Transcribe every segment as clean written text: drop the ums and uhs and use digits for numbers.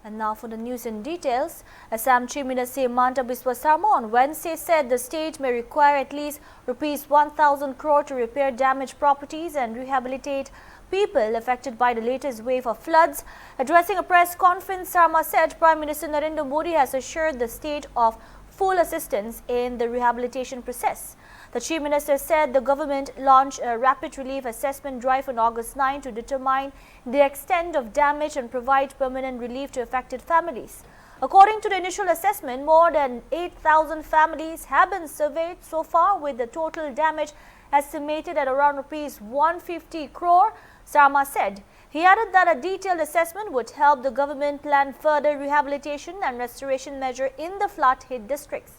And now for the news in details. Assam Chief Minister Himanta Biswa Sarma on Wednesday said the state may require at least rupees 1,000 crore to repair damaged properties and rehabilitate people affected by the latest wave of floods. Addressing a press conference, Sarma said Prime Minister Narendra Modi has assured the state of full assistance in the rehabilitation process. The Chief Minister said the government launched a rapid relief assessment drive on August 9 to determine the extent of damage and provide permanent relief to affected families. According to the initial assessment, more than 8,000 families have been surveyed so far, with the total damage estimated at around rupees 150 crore, Sarma said. He added that a detailed assessment would help the government plan further rehabilitation and restoration measure in the flood-hit districts.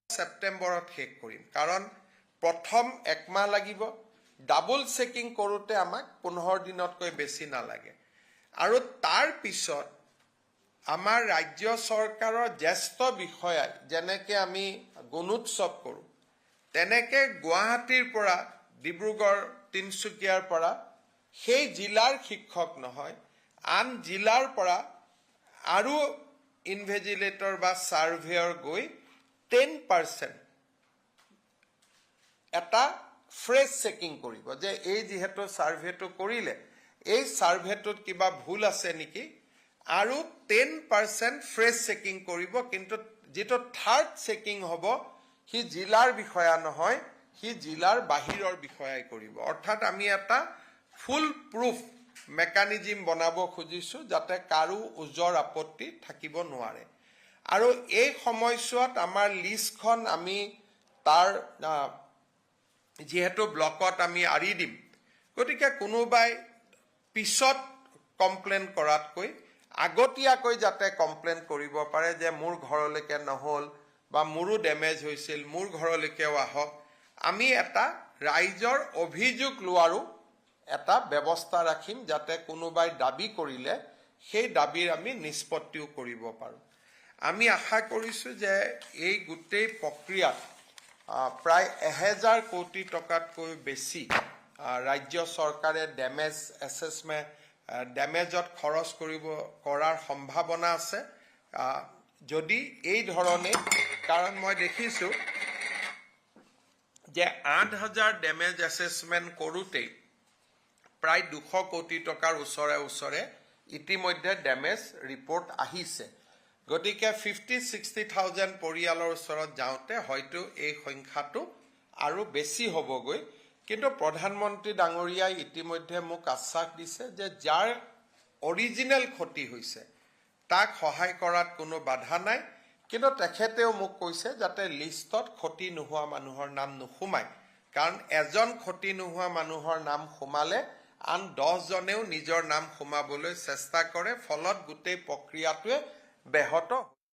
সেপ্টেম্বৰত শেষ কৰিম কাৰণ প্ৰথম একমাহ লাগিব double checking কৰোতে আমাক 15 দিনতকৈ বেছি নালাগে আৰু তাৰ পিছত আমাৰ ৰাজ্য চৰকাৰৰ জ্যেষ্ঠ বিষয়াই যেনেকৈ আমি গুণোৎসৱ কৰোঁ তেনেকৈ গুৱাহাটীৰ পৰা ডিব্ৰুগড় তিনচুকীয়াৰ পৰা সেই জিলাৰ শিক্ষক নহয় আন জিলাৰ পৰা আৰু ইনভেজিলেটৰ বা সাৰ্ভেয়ৰ গৈ 10% এটা ফ্ৰেছ চেকিং কৰিব যে এই যেহেতু সাৰ্ভেটো কৰিলে এই সাৰ্ভেটোত কিবা ভুল আছে নেকি আৰু 10% ফ্ৰেছ চেকিং কৰিব কিন্তু যেটো থাৰ্ড চেকিং হ'ব হি জিলাৰ বিষয়া নহয় হি জিলাৰ বাহিৰৰ বিষয়াই কৰিব অৰ্থাৎ আমি এটা ফুল প্ৰুফ মেকানিজম বনাব খুজিছো যাতে কাৰো উজৰ আপত্তি থাকিব নোৱাৰে আৰু এই সময়ছোৱাত আমাৰ লিষ্টখন আমি তাৰ যেহেতু ব্লকত আমি আৰি দিম গতিকে কোনোবাই পিছত কমপ্লেইন কৰাতকৈ আগতীয়াকৈ যাতে কমপ্লেইন কৰিব পাৰে যে মোৰ ঘৰলৈকে নহল বা মোৰো ড্যামেজ হৈছিল মোৰ ঘৰলৈকেও আহক আমি এটা ৰাইজৰ অভিযোগ লোৱাৰো এটা ব্যৱস্থা ৰাখিম যাতে কোনোবাই দাবী কৰিলে সেই দাবীৰ আমি নিষ্পত্তিও কৰিব পাৰো আমি আশা কৰিছো যে এই গোটেই প্ৰক্ৰিয়াত প্ৰায় 1000 কোটি টকাতকৈ বেছি ৰাজ্য চৰকাৰে ড্যামেজ এছেছমেন্ট ড্যামেজত খৰচ কৰাৰ সম্ভাৱনা আছে যদি এই ধৰণে কাৰণ মই দেখিছো যে 8000 ড্যামেজ এছেছমেন্ট কৰোতে প্ৰায় 200 কোটি টকাৰ ওচৰে ইতিমধ্যে ড্যামেজ ৰিপৰ্ট আহিছে গতিকে 50-60,000 পৰিয়ালৰ ওচৰত যাওঁতে হয়তো এই সংখ্যাটো আৰু বেছি হ'বগৈ কিন্তু প্ৰধানমন্ত্ৰী ডাঙৰীয়াই ইতিমধ্যে মোক আশ্বাস দিছে যে যাৰ অৰিজিনেল ক্ষতি হৈছে তাক সহায় কৰাত কোনো বাধা নাই কিন্তু তেখেতেও মোক কৈছে যাতে লিষ্টত ক্ষতি নোহোৱা মানুহৰ নাম নুখুমায় কাৰণ এজন ক্ষতি নোহোৱা মানুহৰ নাম খুমালে আন 10 জনেও নিজৰ নাম খুমাবলৈ চেষ্টা কৰে ফলত গোটেই প্ৰক্ৰিয়াটোৱে ব্যাহত